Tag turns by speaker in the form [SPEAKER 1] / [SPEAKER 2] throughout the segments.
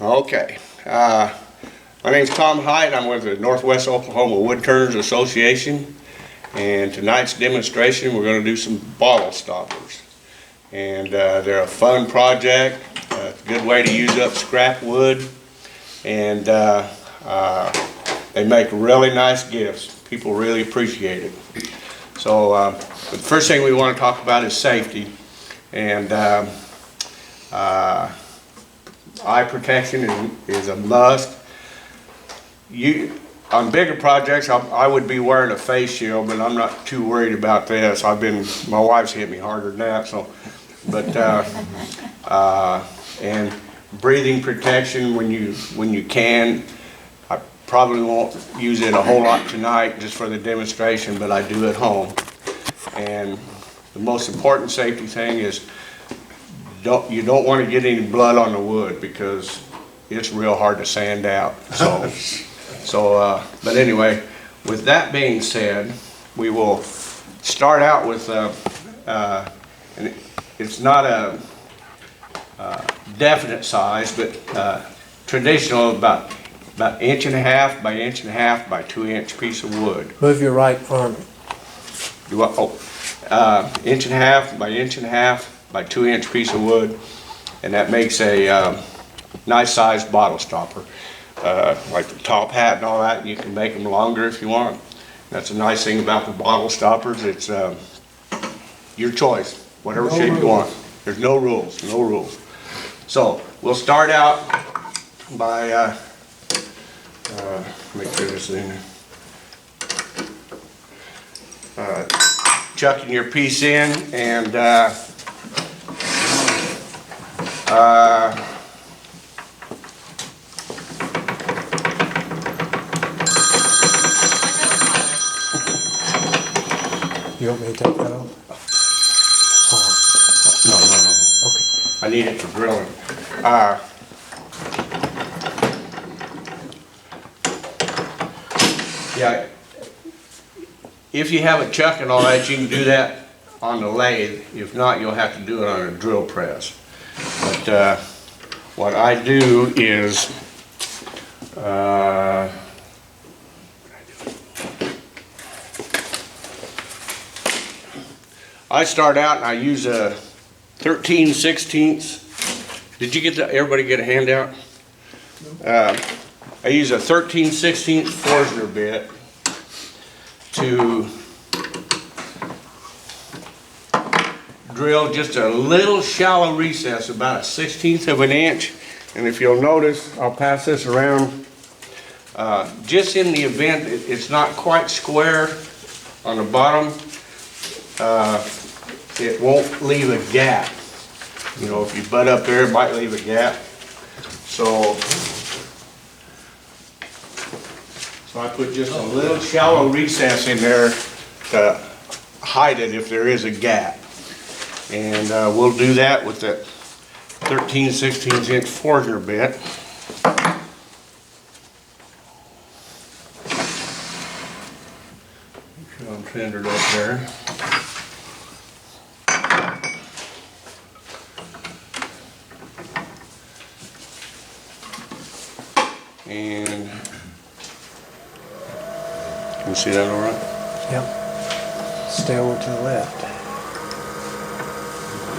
[SPEAKER 1] Okay. My name's Tom Hyde. I'm with the Northwest Oklahoma Woodturners Association. And tonight's demonstration, we're going to do some bottle stoppers. And they're a fun project. It's a good way to use up scrap wood. And they make really nice gifts. People really appreciate it. So the first thing we want to talk about is safety. And eye protection is a must. On bigger projects, I would be wearing a face shield, but I'm not too worried about this. My wife's hit me harder than that. So, and breathing protection when you can. I probably won't use it a whole lot tonight just for the demonstration, but I do at home. And the most important safety thing is you don't want to get any blood on the wood because it's real hard to sand out. But anyway, with that being said, we will start out with and it's not a definite size, but traditional about 1.5 inches by 1.5 inches by 2 inch piece of wood.
[SPEAKER 2] Move your right arm.
[SPEAKER 1] Do what? 1.5 inches by 1.5 inches by 2 inch piece of wood, and that makes a nice sized bottle stopper. Like the top hat and all that, you can make them longer if you want. That's a nice thing about the bottle stoppers. It's your choice, whatever shape you want. There's no rules, no rules. So we'll start out by make sure this is in. Chucking your piece in and
[SPEAKER 2] You want me to take that off?
[SPEAKER 1] no.
[SPEAKER 2] Okay.
[SPEAKER 1] I need it for drilling. Yeah, if you have a chuck and all that, you can do that on the lathe. If not, you'll have to do it on a drill press. But what I do is I start out and I use a 13/16. Did you get that? Everybody get a handout? I use a 13/16 Forstner bit to drill just a little shallow recess, about 1/16 of an inch. And if you'll notice, I'll pass this around. Just in the event it's not quite square on the bottom, it won't leave a gap. You know, if you butt up there, it might leave a gap. So I put just a little shallow recess in there to hide it if there is a gap. And we'll do that with the 13/16 inch Forstner bit. Make sure I'm centered up there. And can you see that all right?
[SPEAKER 2] Yep. Stay over to the left.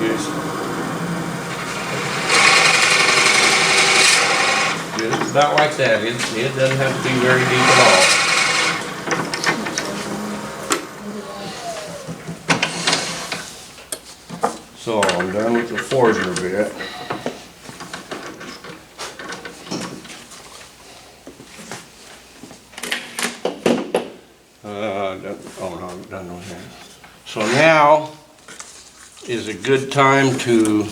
[SPEAKER 1] Yes. Just about like that. It doesn't have to be very deep at all. So I'm done with the Forstner bit. Oh no, I'm done with that. So now is a good time to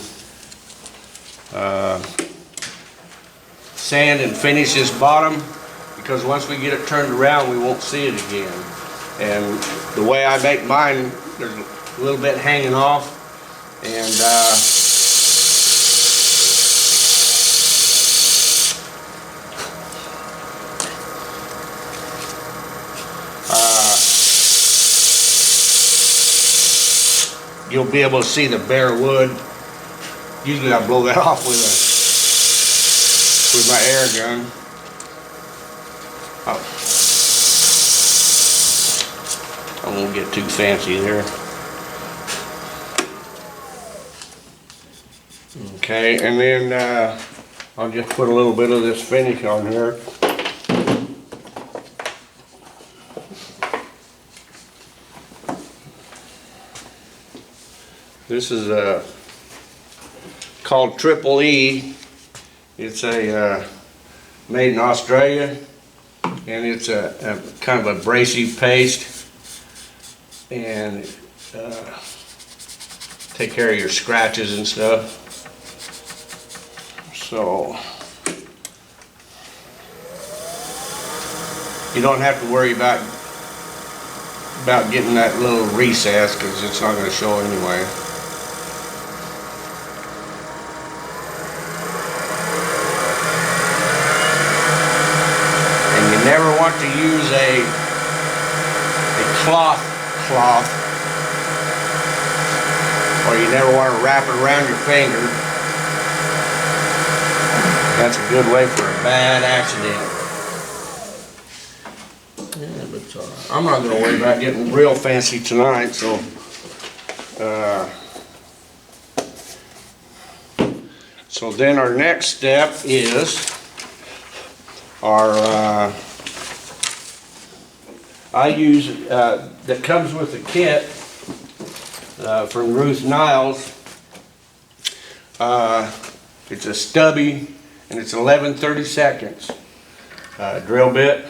[SPEAKER 1] sand and finish this bottom, because once we get it turned around we won't see it again. And the way I make mine, there's a little bit hanging off, and you'll be able to see the bare wood. Usually I blow that off with with my air gun. I won't get too fancy there. Okay, and then I'll just put a little bit of this finish on here. This is called Triple E. It's a made in Australia, and it's a kind of abrasive paste, and take care of your scratches and stuff. So you don't have to worry about getting that little recess, because it's not going to show anyway. And you never want to use a cloth, or you never want to wrap it around your finger. That's a good way for a bad accident. Yeah, but I'm not going to worry about getting real fancy tonight, so so then our next step is our I use that comes with the kit from Ruth Niles. It's a stubby, and it's 11/32 drill bit,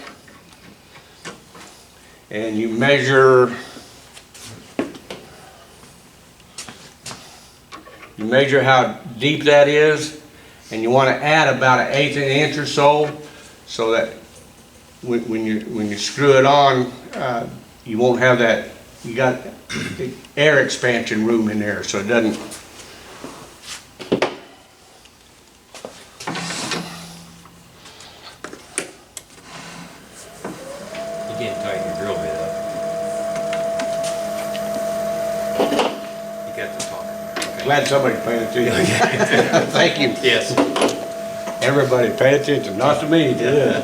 [SPEAKER 1] and you measure how deep that is, and you want to add about 1/8 of an inch or so that when you screw it on, you won't have that. You got the air expansion room in there, so it doesn't.
[SPEAKER 3] You can't tighten your drill bit up. You got the talk. Okay.
[SPEAKER 1] Glad somebody's paying attention. Thank you.
[SPEAKER 3] Yes.
[SPEAKER 1] Everybody pay attention, not to me. Yeah.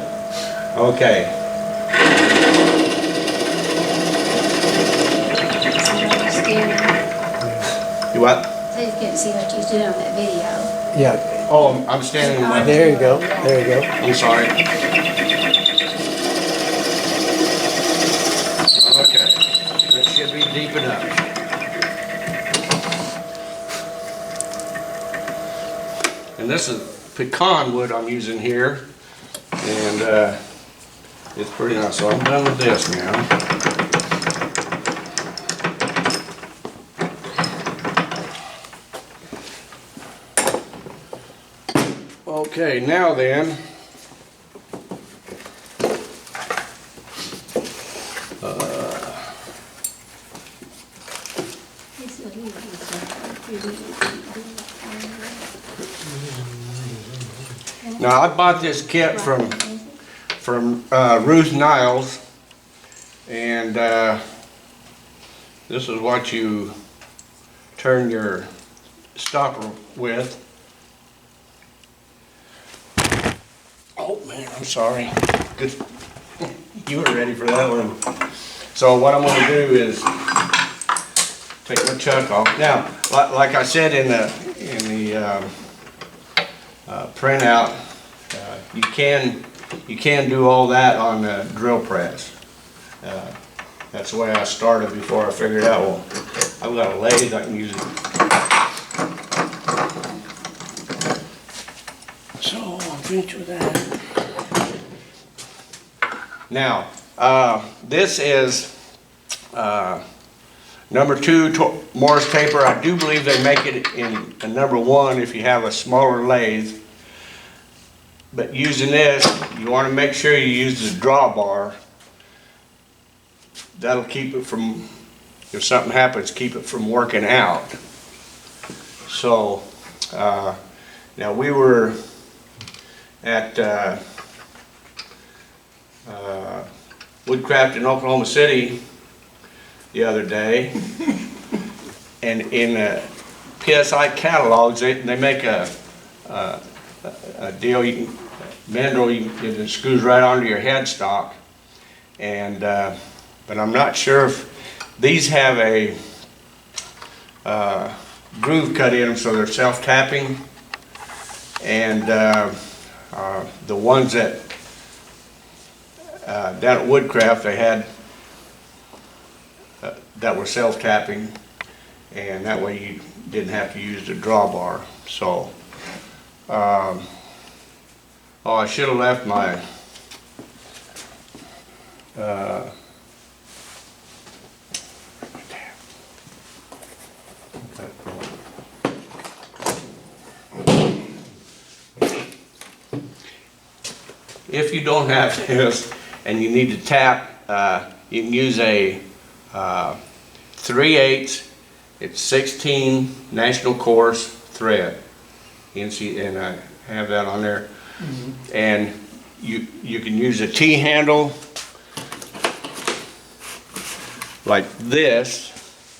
[SPEAKER 1] Okay. You what?
[SPEAKER 4] So you couldn't see what you was doing on that video.
[SPEAKER 2] Yeah,
[SPEAKER 1] Oh, I'm standing in my.
[SPEAKER 2] there you go, there you go.
[SPEAKER 1] I'm sorry. Okay, that should be deep enough. And this is pecan wood I'm using here, and it's pretty nice. So I'm done with this now. Okay, now then, now I bought this kit from Ruth Niles, and this is what you turn your stopper with. Oh man, I'm sorry. Good. You were ready for that one. So what I'm going to do is take my chuck off. Now, like I said in the printout, you can do all that on the drill press. That's the way I started before I figured out, well, I've got a lathe, I can use it. So I'll finish with that. Now, this is number 2 Morse taper. I do believe they make it in a number 1 if you have a smaller lathe. But using this, you want to make sure you use the drawbar. That'll keep it from, if something happens, keep it from working out. So, now we were at Woodcraft in Oklahoma City the other day, and in PSI catalogs they make a deal. mandrel, it screws right onto your headstock. And, but I'm not sure if, these have a groove cut in them so they're self-tapping. And the ones that, down at Woodcraft, they had that were self-tapping, and that way you didn't have to use the drawbar. So, oh, I should have left my if you don't have this and you need to tap, you can use a 3/8, it's 16 National Course thread. And I have that on there. And you can use a T-handle like this,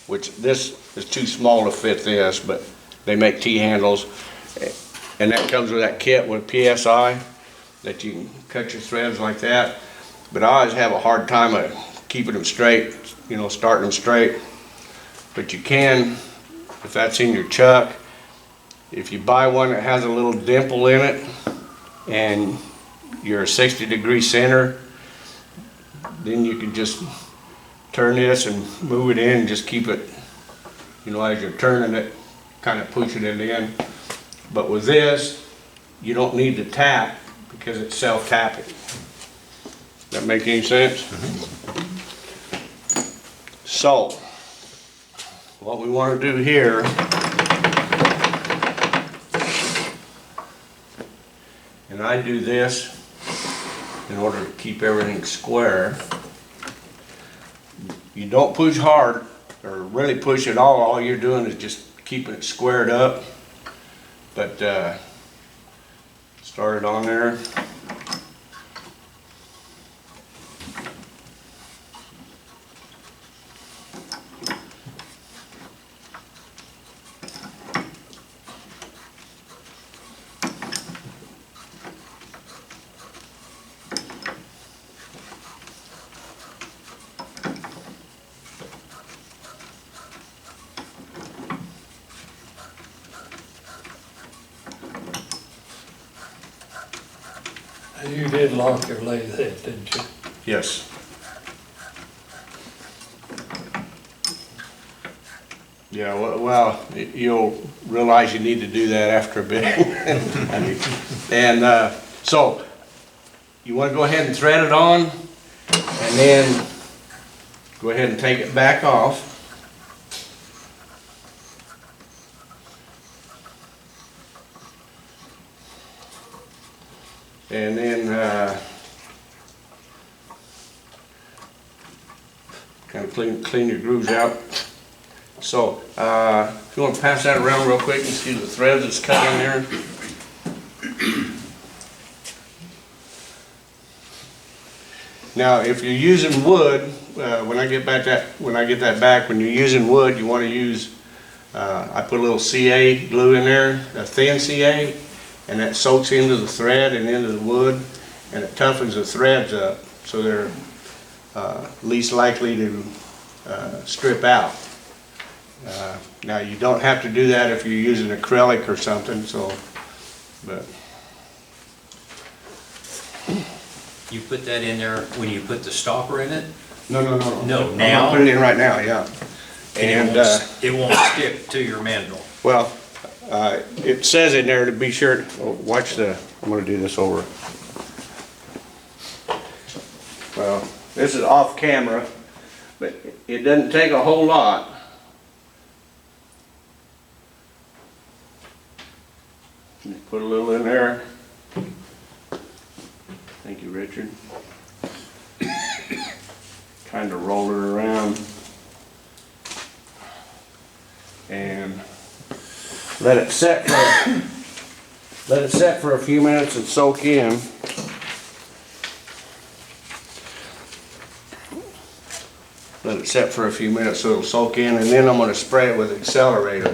[SPEAKER 1] which this is too small to fit this, but they make T-handles. And that comes with that kit with PSI, that you can cut your threads like that. But I always have a hard time of keeping them straight, you know, starting them straight. But you can, if that's in your chuck, if you buy one that has a little dimple in it and you're a 60-degree center, then you can just turn this and move it in and just keep it, you know, as you're turning it, kind of pushing it in. But with this, you don't need to tap because it's self-tapping. That make any sense? So, what we want to do here and I do this in order to keep everything square. You don't push hard or really push at all you're doing is just keeping it squared up. But start it on there.
[SPEAKER 2] You did lock your lathe head, didn't you?
[SPEAKER 1] Yes. Yeah, well, you'll realize you need to do that after a bit. And so, you want to go ahead and thread it on, and then go ahead and take it back off. And then kind of clean your grooves out. So if you want to pass that around real quick and see the threads that's cut in there. Now, if you're using wood, when I get that back, when you're using wood, you want to use. I put a little CA glue in there, a thin CA. And that soaks into the thread and into the wood, and it toughens the threads up so they're least likely to strip out. Now you don't have to do that if you're using acrylic or something. So, but
[SPEAKER 3] You put that in there when you put the stopper in it?
[SPEAKER 1] no.
[SPEAKER 3] No,
[SPEAKER 1] I'm
[SPEAKER 3] now?
[SPEAKER 1] gonna put it in right now, yeah.
[SPEAKER 3] And it won't stick to your mandrel.
[SPEAKER 1] Well, it says in there to be sure, watch I'm gonna do this over. Well, this is off camera, but it doesn't take a whole lot. Just put a little in there. Thank you, Richard. Kind of roll it around. And let it set for a few minutes and soak in. Let it set for a few minutes so it'll soak in, and then I'm going to spray it with accelerator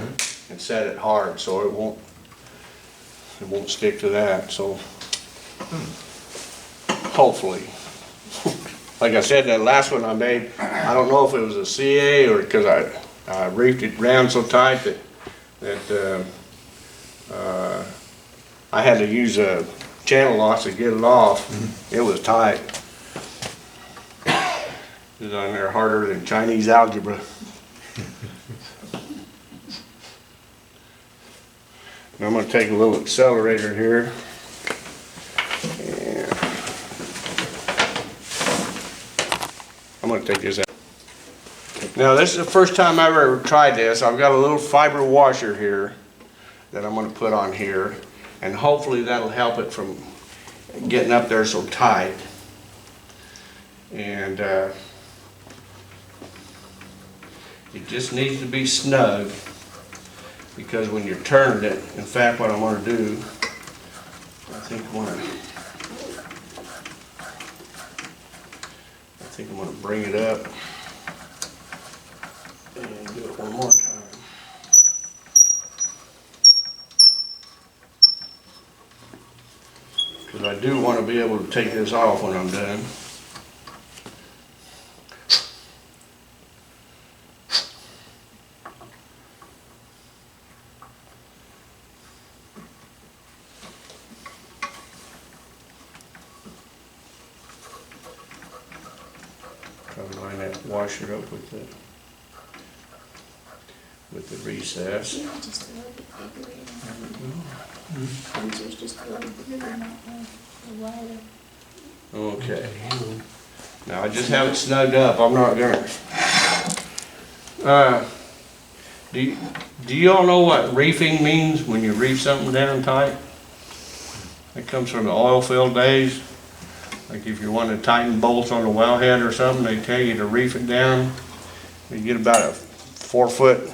[SPEAKER 1] and set it hard so it won't stick to that. So Hopefully. Like I said, that last one I made, I don't know if it was a CA or because I reefed it down so tight that I had to use a channel loss to get it off. It was tight. It was on there harder than Chinese algebra. And I'm gonna take a little accelerator here. And I'm gonna take this out. Now this is the first time I've ever tried this. I've got a little fiber washer here that I'm gonna put on here, and hopefully that'll help it from getting up there so tight. And it just needs to be snug, because when you're turning it, in fact what I'm gonna do, I think I'm gonna bring it up and do it one more time. Because I do want to be able to take this off when I'm done. Try to line that washer up with the recess.
[SPEAKER 4] You were just a little bit bigger. Yours was just a little bigger than that one, the wider.
[SPEAKER 1] Okay. Now I just have it snugged up. I'm not gonna. Do you all know what reefing means when you reef something down tight? It comes from the oil field days. Like if you want to tighten bolts on the wellhead or something, they tell you to reef it down. You get about a 4 foot,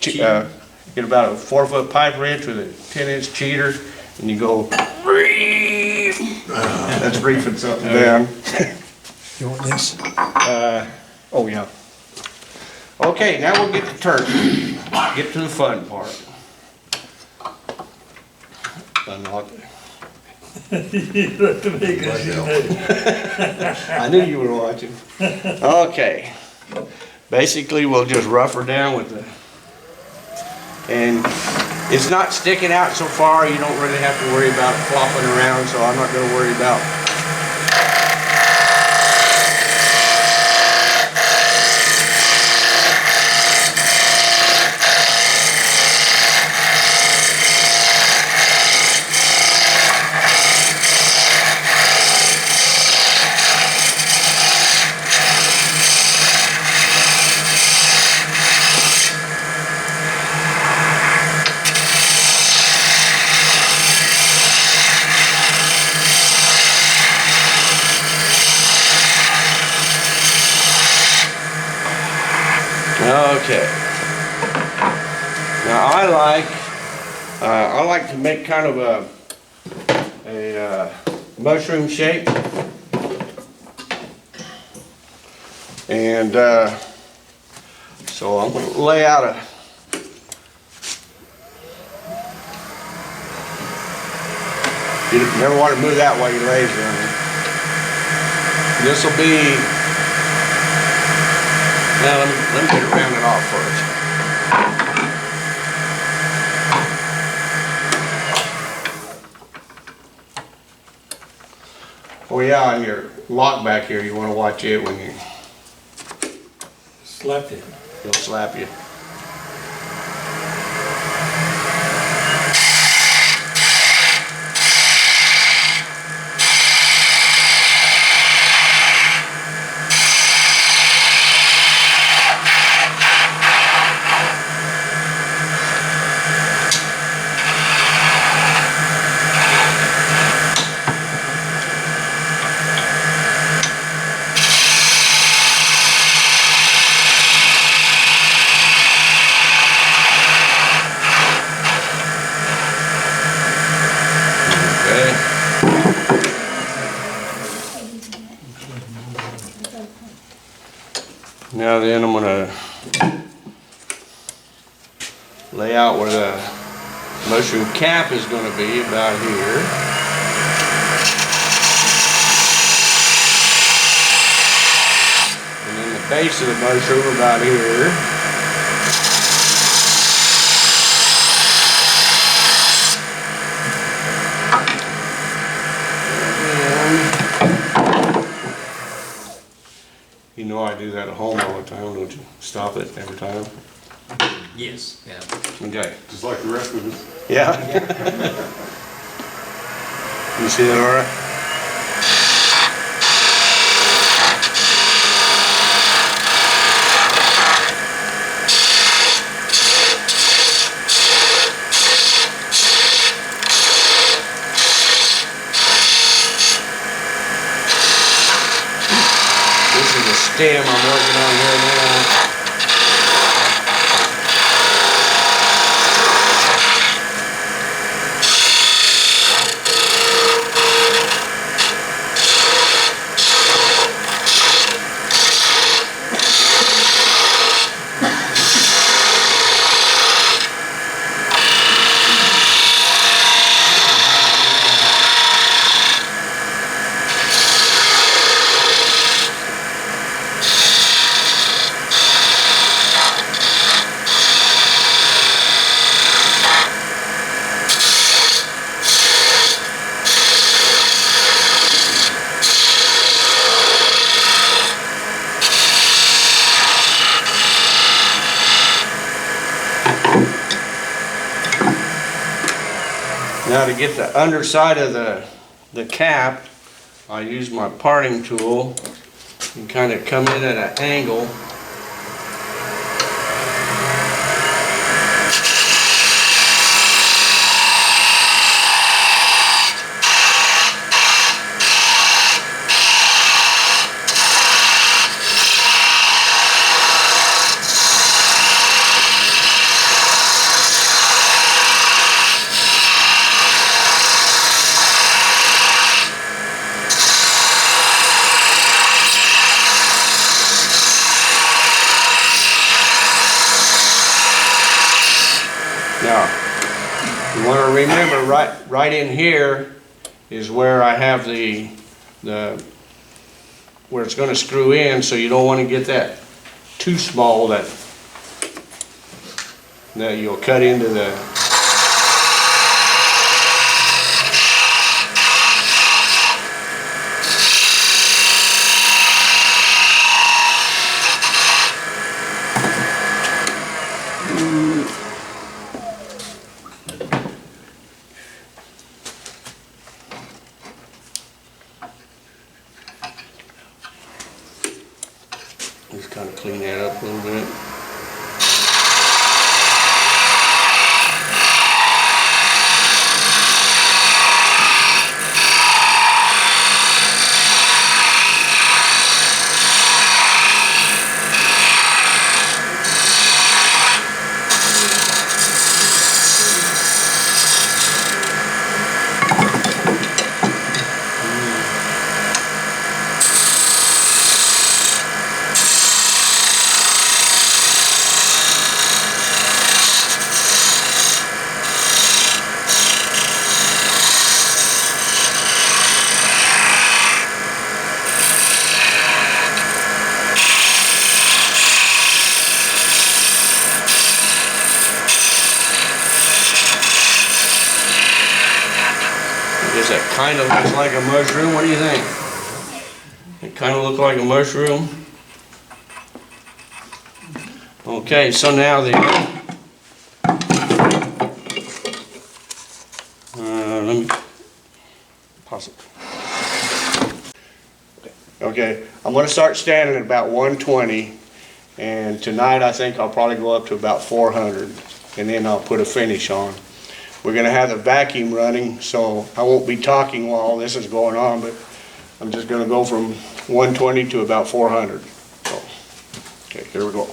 [SPEAKER 1] get about a 4 foot pipe wrench with a 10-inch cheater, and you go reef. That's reefing something down.
[SPEAKER 5] You want this?
[SPEAKER 1] Oh yeah. Okay, now we'll get to turning. Get to the fun part. Unlock it.
[SPEAKER 2] You looked at me 'cause you knew.
[SPEAKER 1] I knew you were watching. Okay. Basically, we'll just rough her down with the, and it's not sticking out so far, you don't really have to worry about it flopping around, so I'm not going to worry about. Okay. Now I like to make kind of a mushroom shape, and so I'm going to lay out a. You never want to move that while you're lazy on it. This will be. Now let me get it rounded off first. Oh yeah, and your lock back here, you want to watch it when you
[SPEAKER 2] Slapped it.
[SPEAKER 1] he'll slap you. Now then, I'm gonna lay out where the mushroom cap is gonna be, about here. base of the mushroom about here. You know I do that at home all the time, don't you? Stop it every time.
[SPEAKER 3] Yes, yeah.
[SPEAKER 1] Okay.
[SPEAKER 6] Just like the rest of us.
[SPEAKER 1] Yeah. You see that all right? This is the stem I'm working on here now. Now to get the underside of the cap, I use my parting tool and kind of come in at an angle. Now, you want to remember right in here is where I have the where it's going to screw in, so you don't want to get that too small that you'll cut into the just kind of clean that up a little bit. I guess that kind of looks like a mushroom. What do you think? It kind of looks like a mushroom. Okay, so now let me pause it. Okay, I'm going to start standing at about 120, and tonight I think I'll probably go up to about 400, and then I'll put a finish on. We're going to have the vacuum running, so I won't be talking while all this is going on, but I'm just going to go from 120 to about 400. So, okay, here we go.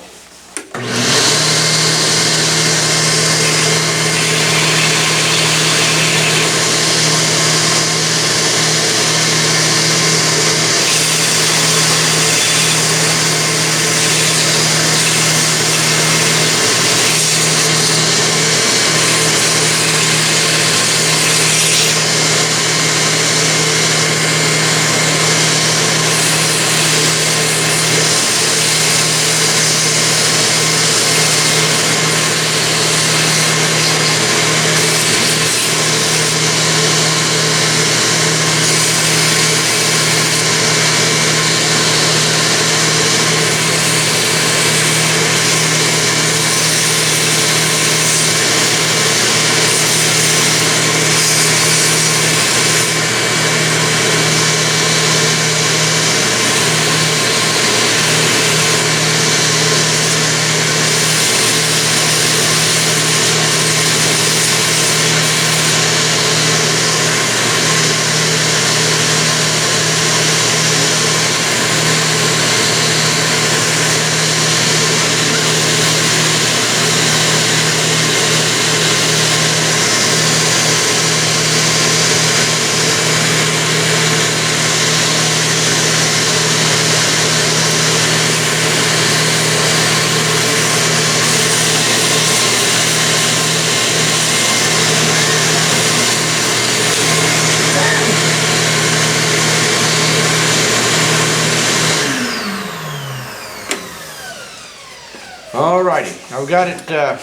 [SPEAKER 1] I've got it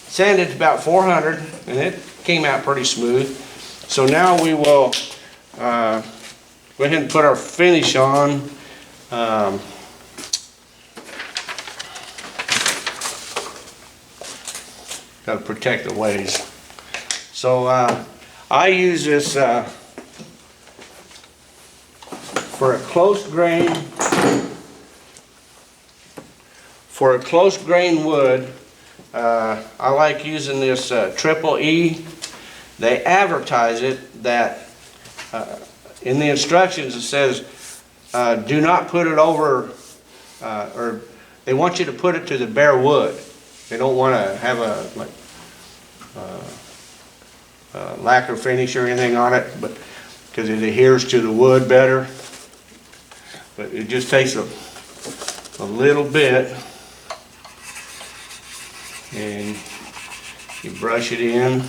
[SPEAKER 1] sanded to about 400, and it came out pretty smooth. So now we will go ahead and put our finish on. Got to protect the ways. So I use this for a close grain. For a close grain wood, I like using this Triple E. They advertise it that in the instructions it says do not put it over, or they want you to put it to the bare wood. They don't want to have a lacquer finish or anything on it, but because it adheres to the wood better. But it just takes a little bit, and you brush it in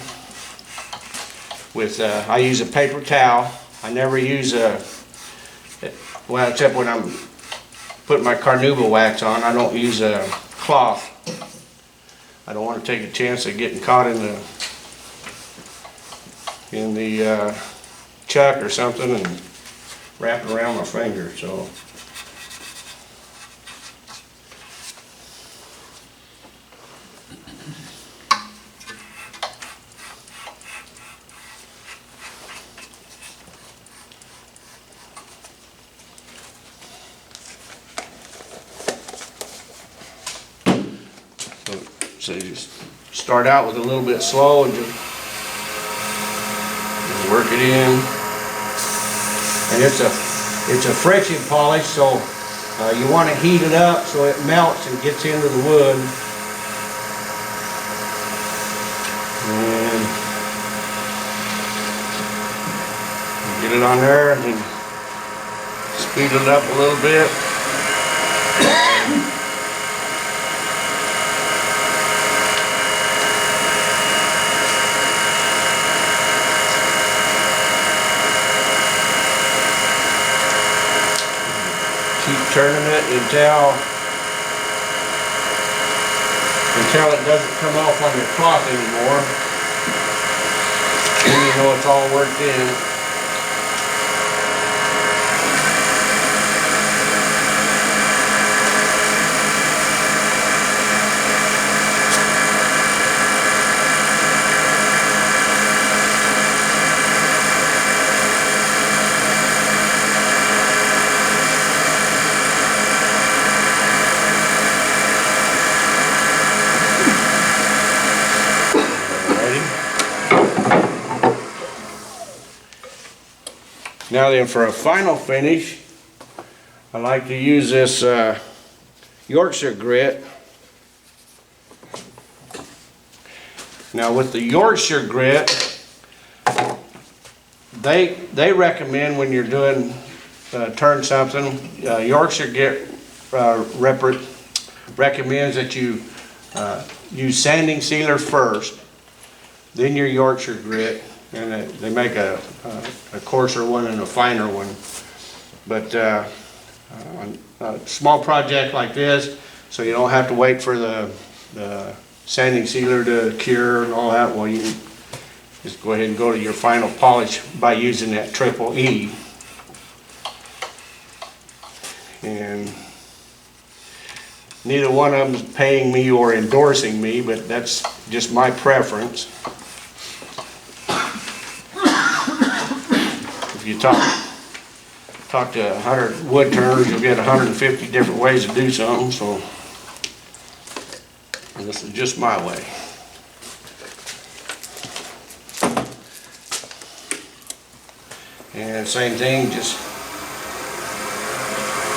[SPEAKER 1] with, I use a paper towel. I never use well, except when I'm putting my carnauba wax on, I don't use a cloth. I don't want to take a chance of getting caught in the chuck or something and wrap it around my finger, so. So you just start out with a little bit slow and just work it in. And it's a friction polish, so you want to heat it up so it melts and gets into the wood. And get it on there and then speed it up a little bit. Keep turning it until it doesn't come off on your cloth anymore. Then you know it's all worked in. Now then, for a final finish, I like to use this Yorkshire grit. Now with the Yorkshire grit, they recommend when you're doing turn something, Yorkshire grit recommends that you use sanding sealer first, then your Yorkshire grit. And they make a coarser one and a finer one. But on a small project like this, so you don't have to wait for the sanding sealer to cure and all that, well, you can just go ahead and go to your final polish by using that Triple E. And neither one of them is paying me or endorsing me, but that's just my preference. If you talk to 100 wood turners, you'll get 150 different ways to do something, so this is just my way. And same thing, just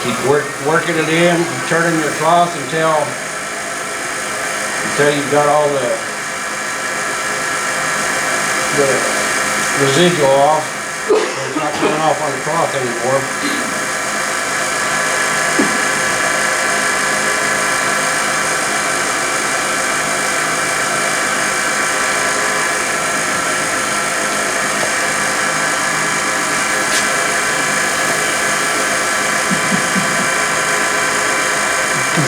[SPEAKER 1] keep working it in, turning your cloth until you've got all the residual off. It's not coming off on the cloth anymore.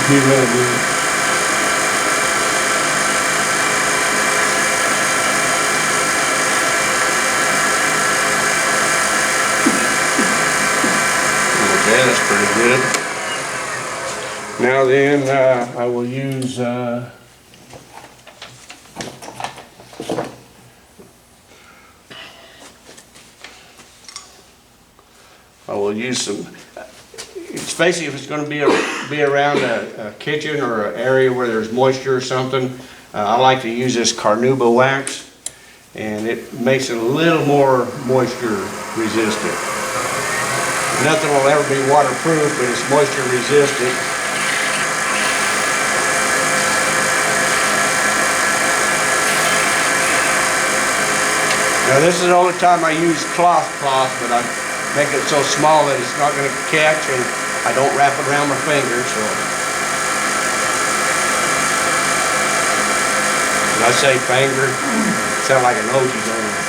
[SPEAKER 2] Be really good.
[SPEAKER 1] Good. Now then, I will use, some, it's basically if it's gonna be around a kitchen or an area where there's moisture or something, I like to use this carnauba wax, and it makes it a little more moisture resistant. Nothing will ever be waterproof, but it's moisture resistant. Now this is the only time I use cloth, but I make it so small that it's not going to catch, and I don't wrap it around my finger, so. When I say finger, sound like an OG, don't it?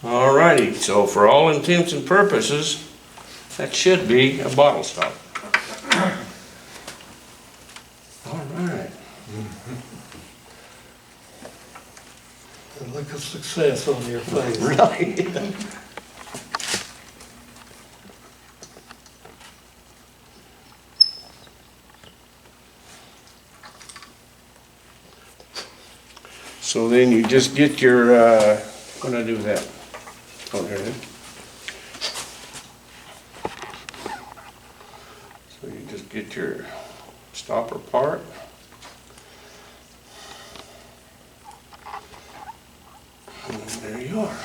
[SPEAKER 1] Alrighty, so for all intents and purposes, that should be a bottle stopper. Alright.
[SPEAKER 2] The look of success on your face.
[SPEAKER 1] Really? So then you just get your, when I do that. Oh, there it is. So you just get your stopper part. And there you are.